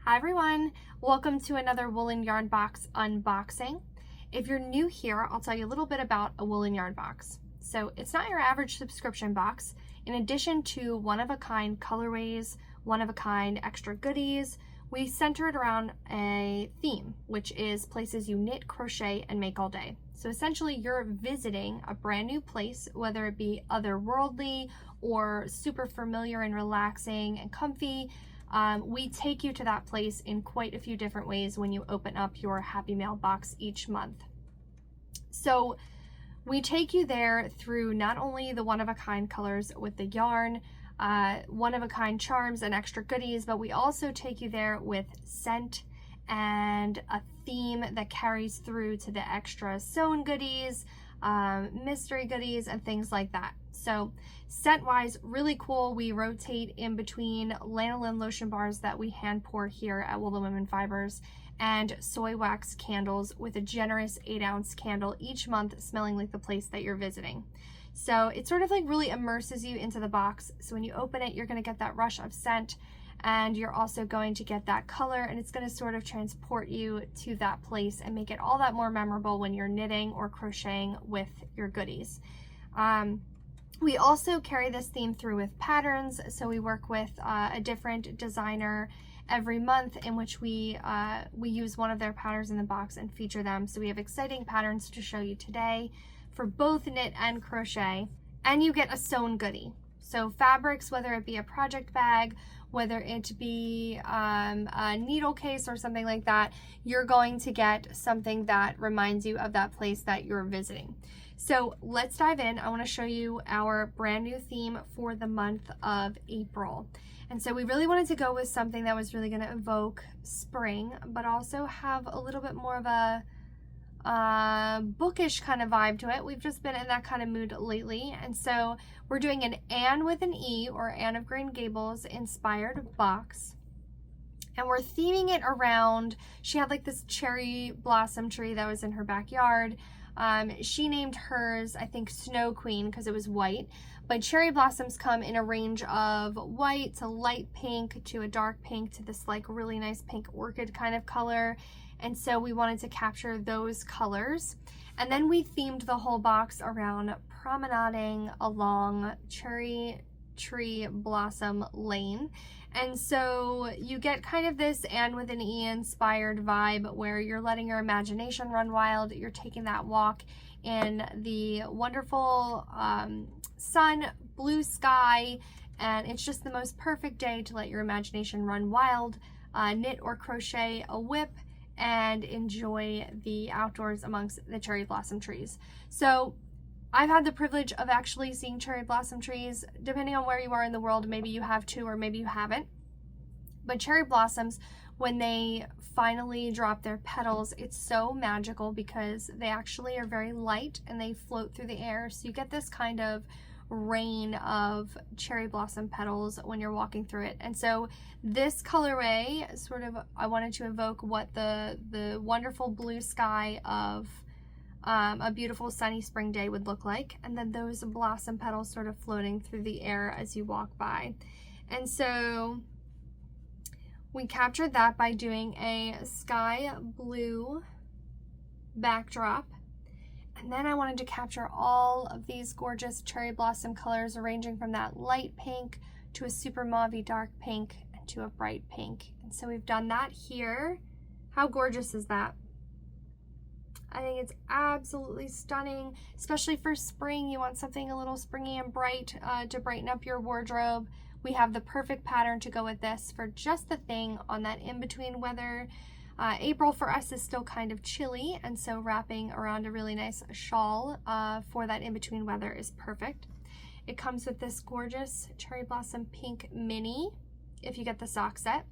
Hi everyone, welcome to another WoolenYarnBox unboxing. If you're new here, I'll tell you a little bit about a WoolenYarnBox. So it's not your average subscription box. In addition to one-of-a-kind colorways, one-of-a-kind extra goodies, we center it around a theme, which is places you knit, crochet, and make all day. So essentially you're visiting a brand new place, whether it be otherworldly or super familiar and relaxing and comfy. We take you to that place in quite a few different ways when you open up your Happy Mail box each month. So we take you there through not only the one-of-a-kind colors with the yarn, one-of-a-kind charms and extra goodies, but we also take you there with scent and a theme that carries through to the extra sewn goodies, mystery goodies, and things like that. So scent-wise, really cool. We rotate in between lanolin lotion bars that we hand pour here at Wool & Women Fibers and soy wax candles with a generous 8-ounce candle each month, smelling like the place that you're visiting. So it sort of like really immerses you into the box. So when you open it, you're going to get that rush of scent, and you're also going to get that color, and it's going to sort of transport you to that place and make it all that more memorable when you're knitting or crocheting with your goodies. We also carry this theme through with patterns, so we work with a different designer every month in which we use one of their patterns in the box and feature them. So we have exciting patterns to show you today for both knit and crochet, and you get a sewn goodie. So fabrics, whether it be a project bag, whether it be a needle case or something like that, you're going to get something that reminds you of that place that you're visiting. So let's dive in. I want to show you our brand new theme for the month of April. And so we really wanted to go with something that was really going to evoke spring, but also have a little bit more of a bookish kind of vibe to it. We've just been in that kind of mood lately. And so we're doing an Anne with an E, or Anne of Green Gables inspired box. And we're theming it around, she had like this cherry blossom tree that was in her backyard. She named hers, I think, Snow Queen because it was white, but cherry blossoms come in a range of white to light pink to a dark pink to this like really nice pink orchid kind of color. And so we wanted to capture those colors. And then we themed the whole box around promenading along cherry tree blossom lane. And so you get kind of this Anne with an E inspired vibe where you're letting your imagination run wild. You're taking that walk in the wonderful sun, blue sky, and it's just the most perfect day to let your imagination run wild, knit or crochet a whip, and enjoy the outdoors amongst the cherry blossom trees. So I've had the privilege of actually seeing cherry blossom trees. Depending on where you are in the world, maybe you have too, or maybe you haven't. But cherry blossoms, when they finally drop their petals, it's so magical because they actually are very light and they float through the air. So you get this kind of rain of cherry blossom petals when you're walking through it. And so this colorway sort of, I wanted to evoke what the wonderful blue sky of a beautiful sunny spring day would look like, and then those blossom petals sort of floating through the air as you walk by. And so we captured that by doing a sky blue backdrop. And then I wanted to capture all of these gorgeous cherry blossom colors, ranging from that light pink to a super mauvey dark pink and to a bright pink. And so we've done that here. How gorgeous is that? I think it's absolutely stunning, especially for spring. You want something a little springy and bright to brighten up your wardrobe. We have the perfect pattern to go with this for just the thing on that in-between weather. April for us is still kind of chilly, and so wrapping around a really nice shawl for that in-between weather is perfect. It comes with this gorgeous cherry blossom pink mini if you get the sock set.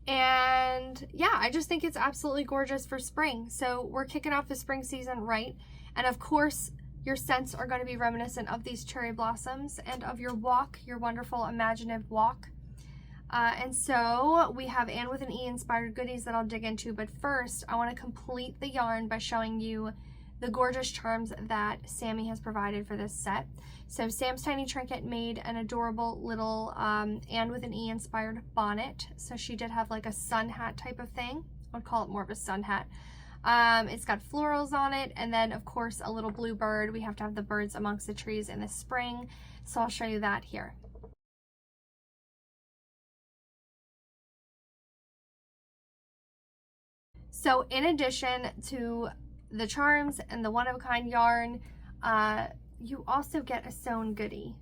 And yeah, I just think it's absolutely gorgeous for spring. So we're kicking off the spring season right. And of course, your scents are going to be reminiscent of these cherry blossoms and of your walk, your wonderful imaginative walk. And so we have Anne with an E inspired goodies that I'll dig into. But first, I want to complete the yarn by showing you the gorgeous charms that Sammy has provided for this set. So Sam's Tiny Trinket made an adorable little and with an E inspired bonnet. So she did have like a sun hat type of thing. I would call it more of a sun hat. It's got florals on it, and then of course a little blue bird. We have to have the birds amongst the trees in the spring, so I'll show you that here. So in addition to the charms and the one-of-a-kind yarn, you also get a sewn goodie.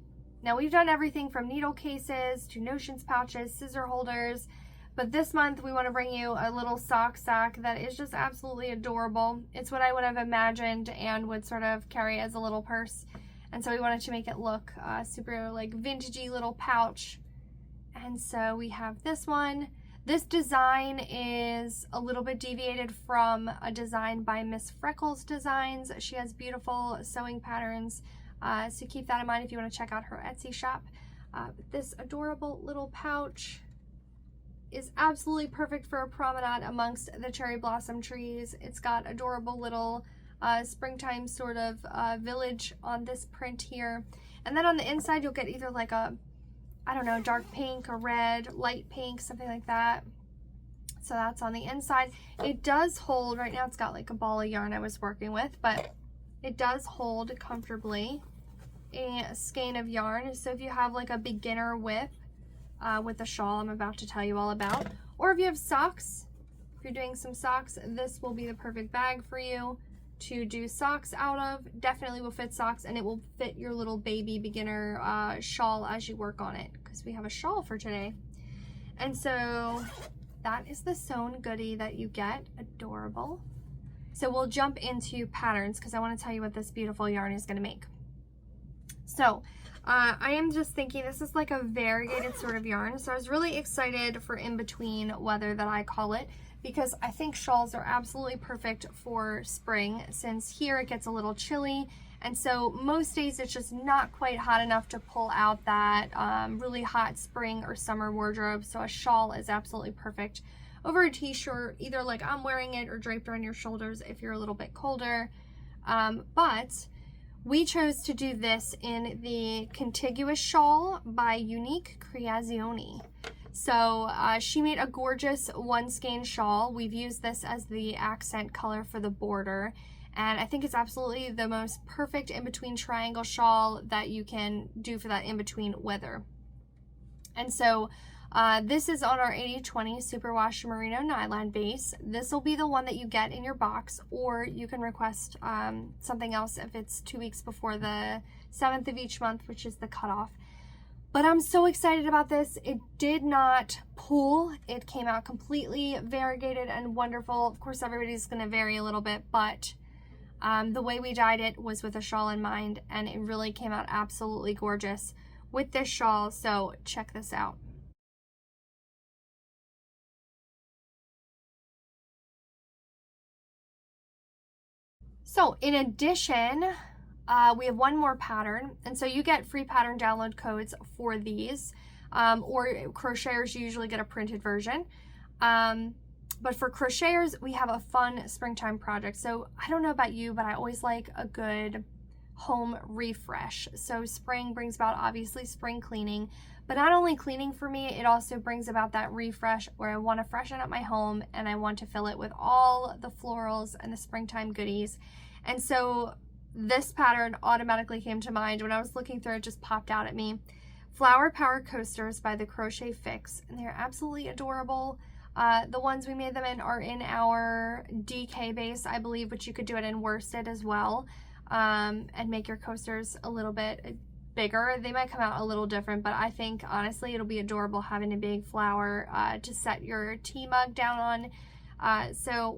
Now we've done everything from needle cases to notions pouches, scissor holders, but this month we want to bring you a little sock sack that is just absolutely adorable. It's what I would have imagined and would sort of carry as a little purse. And so we wanted to make it look super like vintagey little pouch. And so we have this one. This design is a little bit deviated from a design by Miss Freckles Designs. She has beautiful sewing patterns, so keep that in mind if you want to check out her Etsy shop. This adorable little pouch is absolutely perfect for a promenade amongst the cherry blossom trees. It's got adorable little springtime sort of village on this print here. And then on the inside you'll get either like a, I don't know, dark pink, a red, light pink, something like that. So that's on the inside. It does hold, right now it's got like a ball of yarn I was working with, but it does hold comfortably a skein of yarn. So if you have like a beginner whip with a shawl I'm about to tell you all about, or if you have socks, if you're doing some socks, this will be the perfect bag for you to do socks out of. Definitely will fit socks, and it will fit your little baby beginner shawl as you work on it, because we have a shawl for today. And so that is the sewn goodie that you get. Adorable. So we'll jump into patterns because I want to tell you what this beautiful yarn is going to make. So I am just thinking this is like a variegated sort of yarn, so I was really excited for in between weather that I call it, because I think shawls are absolutely perfect for spring, since here it gets a little chilly, and so most days it's just not quite hot enough to pull out that really hot spring or summer wardrobe. So a shawl is absolutely perfect over a t-shirt, either like I'm wearing it or draped around your shoulders if you're a little bit colder. But we chose to do this in the Contiguous Shawl by Unique Creazioni. So she made a gorgeous one skein shawl. We've used this as the accent color for the border, and I think it's absolutely the most perfect in-between triangle shawl that you can do for that in-between weather. And so this is on our 80/20 Superwash Merino Nylon base. This will be the one that you get in your box, or you can request something else if it's 2 weeks before the 7th of each month, which is the cutoff. But I'm so excited about this. It did not pull. It came out completely variegated and wonderful. Of course, everybody's going to vary a little bit, but the way we dyed it was with a shawl in mind, and it really came out absolutely gorgeous with this shawl. So check this out. So in addition, we have one more pattern, and so you get free pattern download codes for these, or crocheters you usually get a printed version. But for crocheters, we have a fun springtime project. So I don't know about you, but I always like a good home refresh. So spring brings about obviously spring cleaning, but not only cleaning for me, it also brings about that refresh where I want to freshen up my home and I want to fill it with all the florals and the springtime goodies. And so this pattern automatically came to mind when I was looking through it, just popped out at me. Flower Power Coasters by the Crochet Fix, and they're absolutely adorable. The ones we made them in are in our DK base, I believe, but you could do it in worsted as well, and make your coasters a little bit bigger. They might come out a little different, but I think honestly it'll be adorable having a big flower to set your tea mug down on,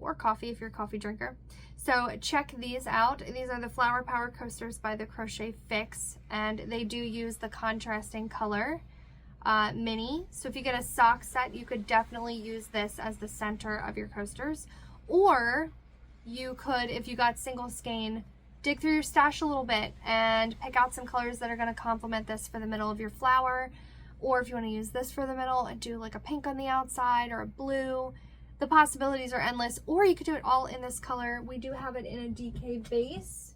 or coffee if you're a coffee drinker. So check these out. These are the Flower Power Coasters by the Crochet Fix, and they do use the contrasting color mini. So if you get a sock set, you could definitely use this as the center of your coasters, or you could, if you got single skein, dig through your stash a little bit and pick out some colors that are going to complement this for the middle of your flower. Or if you want to use this for the middle and do like a pink on the outside or a blue, the possibilities are endless. Or you could do it all in this color. We do have it in a DK base.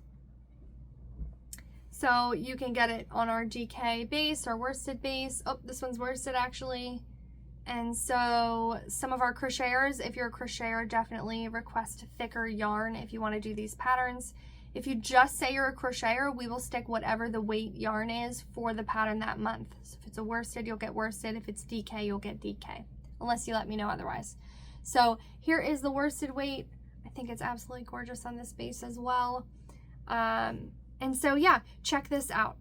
So you can get it on our DK base or worsted base. Oh, this one's worsted actually. And so some of our crocheters, if you're a crocheter, definitely request thicker yarn if you want to do these patterns. If you just say you're a crocheter, we will stick whatever the weight yarn is for the pattern that month. So if it's a worsted, you'll get worsted. If it's DK, you'll get DK, unless you let me know otherwise. So here is the worsted weight. I think it's absolutely gorgeous on this base as well. And so yeah, check this out.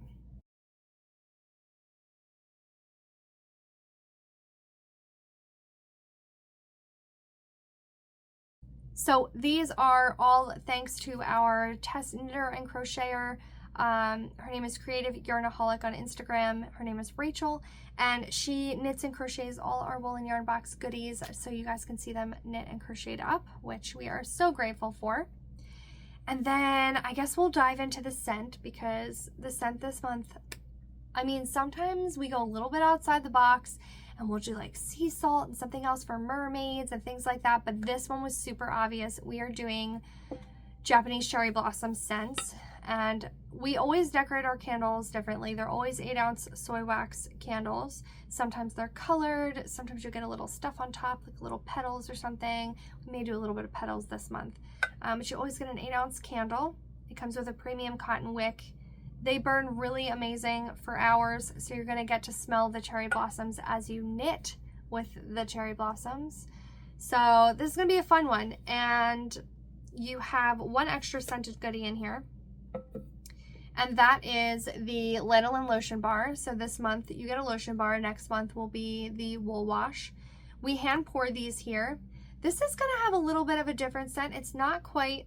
So these are all thanks to our test knitter and crocheter. Her name is Creative Yarnaholic on Instagram. Her name is Rachel, and she knits and crochets all our Woolen Yarn Box goodies, so you guys can see them knit and crocheted up, which we are so grateful for. And then I guess we'll dive into the scent, because the scent this month, I mean, sometimes we go a little bit outside the box and we'll do like sea salt and something else for mermaids and things like that. But this one was super obvious. We are doing Japanese cherry blossom scents, and we always decorate our candles differently. They're always 8-ounce soy wax candles. Sometimes they're colored. Sometimes you'll get a little stuff on top, like little petals or something. We may do a little bit of petals this month. But you always get an 8-ounce candle. It comes with a premium cotton wick. They burn really amazing for hours, so you're gonna get to smell the cherry blossoms as you knit with the cherry blossoms. So this is gonna be a fun one, and you have one extra scented goodie in here, and that is the lanolin lotion bar. So this month you get a lotion bar, next month will be the wool wash. We hand pour these here. This is gonna have a little bit of a different scent. It's not quite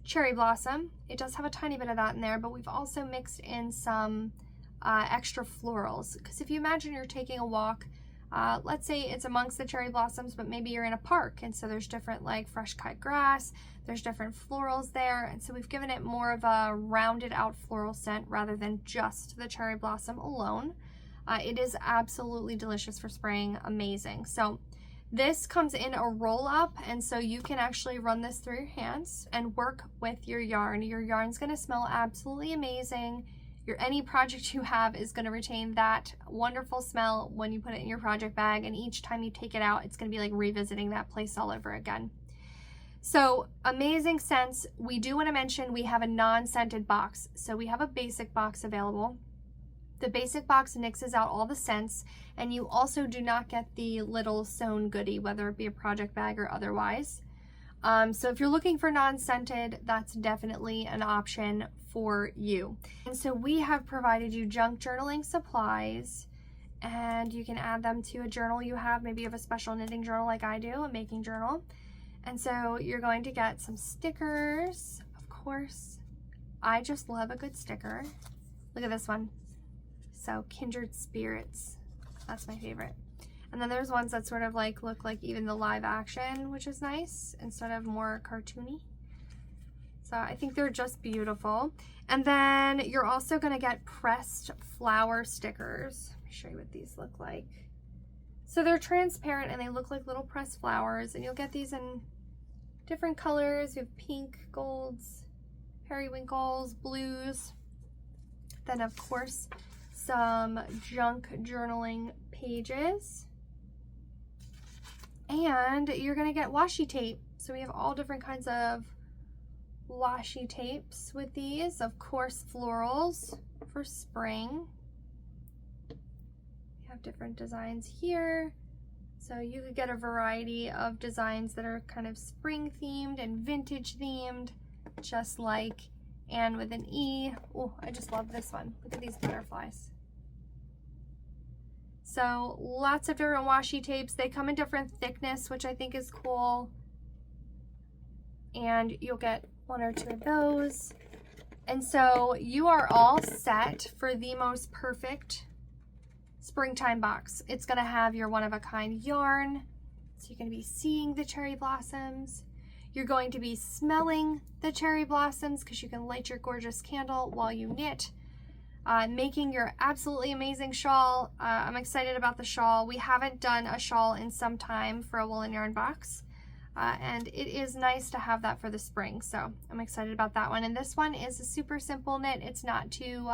cherry blossom. It does have a tiny bit of that in there, but we've also mixed in some extra florals, because if you imagine you're taking a walk, let's say it's amongst the cherry blossoms, but maybe you're in a park, and so there's different like fresh cut grass, there's different florals there, and so we've given it more of a rounded out floral scent rather than just the cherry blossom alone. It is absolutely delicious for spraying, amazing. So this comes in a roll up, and so you can actually run this through your hands and work with your yarn. Your yarn's gonna smell absolutely amazing. Any project you have is gonna retain that wonderful smell when you put it in your project bag, and each time you take it out, it's gonna be like revisiting that place all over again. So amazing scents. We do wanna mention we have a non-scented box. So we have a basic box available. The basic box mixes out all the scents, and you also do not get the little sewn goodie, whether it be a project bag or otherwise. So if you're looking for non-scented, that's definitely an option for you. And so we have provided you junk journaling supplies, and you can add them to a journal you have. Maybe you have a special knitting journal like I do, a making journal. And so you're going to get some stickers, of course. I just love a good sticker. Look at this one. So Kindred Spirits, that's my favorite. And then there's ones that sort of like look like even the live action, which is nice, instead of more cartoony. So I think they're just beautiful. And then you're also gonna get pressed flower stickers. Let me show you what these look like. So they're transparent and they look like little pressed flowers, and you'll get these in different colors. We have pink, golds, periwinkles, blues. Then of course, some junk journaling pages, and you're gonna get washi tape. So we have all different kinds of washi tapes with these, of course florals for spring. We have different designs here, so you could get a variety of designs that are kind of spring themed and vintage themed, just like Anne with an E. Oh, I just love this one. Look at these butterflies. So lots of different washi tapes. They come in different thickness, which I think is cool. And you'll get 1 or 2 of those. And so you are all set for the most perfect springtime box. It's gonna have your one-of-a-kind yarn. So you're gonna be seeing the cherry blossoms. You're going to be smelling the cherry blossoms because you can light your gorgeous candle while you knit. Making your absolutely amazing shawl. I'm excited about the shawl. We haven't done a shawl in some time for a Woolen Yarn Box. and it is nice to have that for the spring, so I'm excited about that one. And this one is a super simple knit. It's not too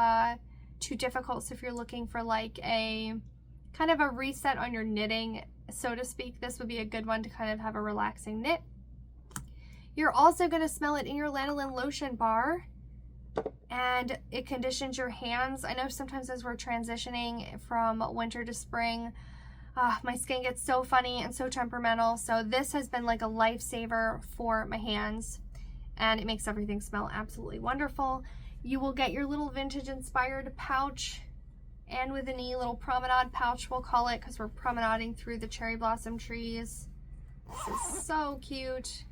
difficult, so if you're looking for like a kind of a reset on your knitting, so to speak, this would be a good one to kind of have a relaxing knit. You're also going to smell it in your lanolin lotion bar, and it conditions your hands. I know sometimes as we're transitioning from winter to spring, my skin gets so funny and so temperamental, so this has been like a lifesaver for my hands, and it makes everything smell absolutely wonderful. You will get your little vintage inspired pouch, and with an E, little promenade pouch we'll call it, because we're promenading through the cherry blossom trees. This is so cute.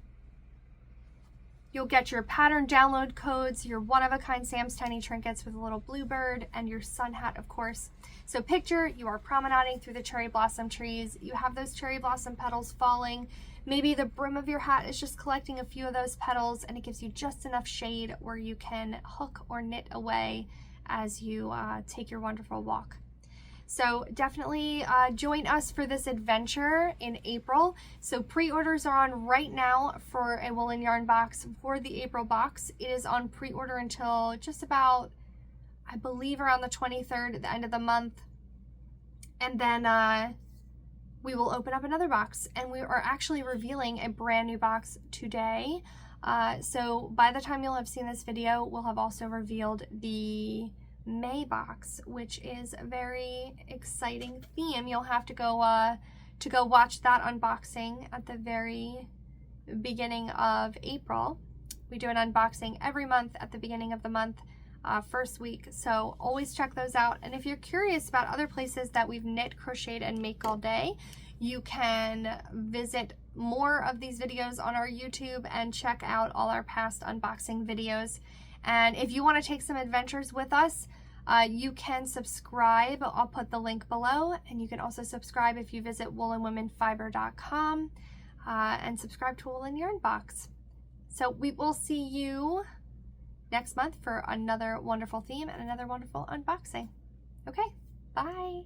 You'll get your pattern download codes, your one-of-a-kind Sam's Tiny Trinkets with a little bluebird, and your sun hat, of course. So picture you are promenading through the cherry blossom trees. You have those cherry blossom petals falling. Maybe the brim of your hat is just collecting a few of those petals, and it gives you just enough shade where you can hook or knit away as you take your wonderful walk. So definitely join us for this adventure in April. So pre-orders are on right now for a Woolen Yarn box for the April box. It is on pre-order until just about, I believe, around the 23rd at the end of the month. And then we will open up another box, and we are actually revealing a brand new box today. So by the time you'll have seen this video, we'll have also revealed the May box, which is a very exciting theme. You'll have to go watch that unboxing at the very beginning of April. We do an unboxing every month at the beginning of the month, first week, so always check those out. And if you're curious about other places that we've knit, crocheted, and make all day, you can visit more of these videos on our YouTube and check out all our past unboxing videos. And if you want to take some adventures with us, you can subscribe. I'll put the link below, and you can also subscribe if you visit woolenwomenfiber.com and subscribe to Woolen Yarn Box. So we will see you next month for another wonderful theme and another wonderful unboxing. Okay, bye.